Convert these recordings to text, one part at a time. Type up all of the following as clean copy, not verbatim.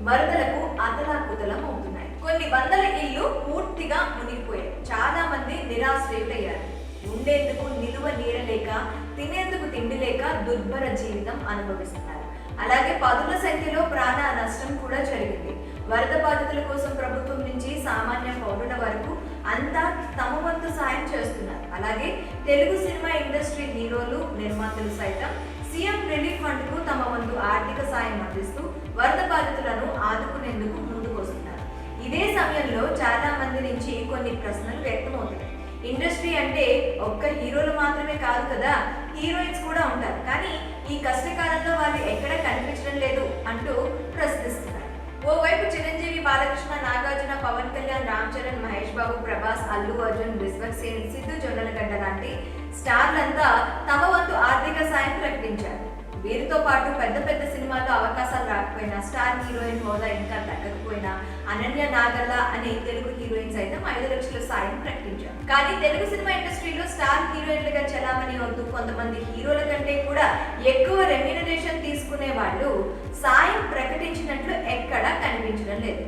వరదలకు అతలాకుతలం అవుతున్నాయి. కొన్ని వందల ఇళ్లు పూర్తిగా మునిగిపోయాయి. చాలా మంది నిరాశ్రయులయ్యారు. ఉండేందుకు నిలువ నీడ లేక, తినేందుకు తిండి లేక దుర్భర జీవితం అనుభవిస్తున్నారు. అలాగే పదుల సంఖ్యలో ప్రాణ నష్టం కూడా జరిగింది. వరద బాధితుల కోసం ప్రభుత్వం నుంచి సామాన్య పౌరుల వరకు అంతా తమ వంతు సాయం చేస్తున్నారు. అలాగే తెలుగు సినిమా ఇండస్ట్రీ హీరోలు, నిర్మాతలు సైతం సీఎం రిలీఫ్ ఫండ్ కు తమ వంతు ఆర్థిక సాయం అందిస్తూ వరద బాధితులను ఆదుకునేందుకు ముందుకు వస్తున్నారు. ఇదే సమయంలో చాలా మంది నుంచి కొన్ని ప్రశ్నలు వ్యక్తమవుతున్నాయి. ఇండస్ట్రీ అంటే ఒక్క హీరోలు మాత్రమే కాదు కదా, హీరోయిన్స్ కూడా ఉంటారు. కానీ ఈ కష్టకాలంలో వాళ్ళు ఎక్కడ కనిపించడం లేదు అంటూ ప్రశ్నిస్తున్నారు. ఓవైపు చిరంజీవి, బాలకృష్ణ, నాగార్జున, పవన్ కళ్యాణ్, రామ్ చరణ్, మహేష్ బాబు, ప్రభాస్, అల్లు అర్జున్, విశ్వక్ సేన్, సిద్ధు జొన్నలగడ్డ లాంటి స్టార్లంతా తమ వంతు ఆర్థిక సాయం ప్రకటించారు. వీరితో పాటు పెద్ద పెద్ద సినిమాల్లో అవకాశాలు రాకపోయినా, స్టార్ హీరోయిన్ హోదా ఇంకా దక్కకపోయినా అనన్య నాగల్ల అనే తెలుగు హీరోయిన్ సైతం 5 లక్షల సాయం ప్రకటించారు. కానీ తెలుగు సినిమా ఇండస్ట్రీలో స్టార్ హీరోయిన్లుగా చలామణి అవుతూ కొంతమంది హీరోల కంటే కూడా ఎక్కువ రెమ్యూనరేషన్ తీసుకునే వాళ్ళు సాయం ప్రకటించినట్లు ఎక్కడా కనిపించడం లేదు.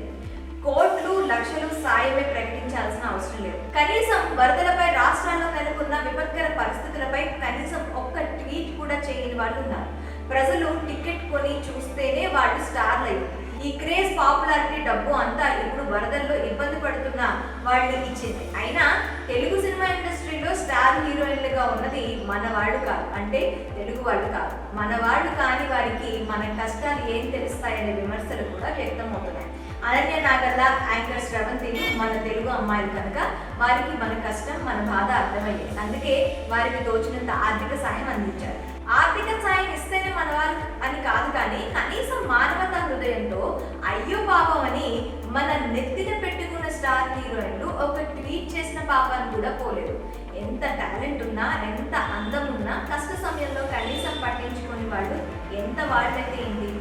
కోట్లు, లక్షలు సాయమే ప్రకటించాల్సిన అవసరం లేదు. కనీసం వరదలపై రాష్ట్రాల్లో నెలకొన్న విపత్కర పరిస్థితులపై కనీసం ఒక్క ట్వీట్ కూడా చేయని వాళ్ళు ఉన్నారు. ప్రజలు టికెట్ కొని చూస్తేనే వాళ్ళు స్టార్లు అయ్యారు. ఈ క్రేజ్, పాపులారిటీ, డబ్బు అంతా ఇప్పుడు వరదల్లో ఇబ్బంది పడుతున్న వాళ్ళు ఇచ్చింది. అయినా తెలుగు సినిమా ఇండస్ట్రీలో స్టార్ హీరోయిన్లుగా ఉన్నది మన వాళ్ళు కాదు, అంటే తెలుగు వాళ్ళు కాదు. మన వాళ్ళు కాని వారికి మన కష్టాలు ఏం తెలుస్తాయనే విమర్శలు కూడా వ్యక్తమవుతున్నాయి. అనన్య నాగల్ల, యాంకర్ శ్రవంతిని మన తెలుగు అమ్మాయిలు కనుక వారికి మన కష్టం, మన బాధ అర్థమయ్యేది. అందుకే వారికి తోచినంత ఆర్థిక సాయం అందించారు. ఆర్థిక సాయం ఇస్తేనే మన వాళ్ళు అని కాదు, కానీ కనీసం మానవతా హృదయంతో అయ్యో పాపం అని మన నెత్తిన పెట్టుకున్న స్టార్ హీరోయిన్లు ఒక ట్వీట్ చేసిన పాపాన్ని కూడా పోలేదు. ఎంత టాలెంట్ ఉన్నా, ఎంత అందం ఉన్నా కష్ట సమయంలో కనీసం పట్టించుకుని వాళ్ళు ఎంత వాళ్ళైతే ఏంటి.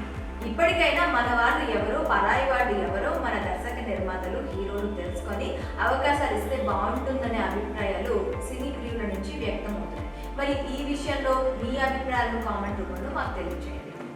ఇప్పటికైనా మన వాళ్ళు ఎవరో, పరాయి వాళ్ళు ఎవరో మన దర్శక నిర్మాతలు, హీరోలు తెలుసుకొని అవకాశాలు ఇస్తే బాగుంటుందనే అభిప్రాయాలు సినీ ప్రియుల నుంచి వ్యక్తమవుతున్నాయి. మరి ఈ విషయంలో మీ అభిప్రాయాలను కామెంట్ రూపంలో మాకు తెలియజేయండి.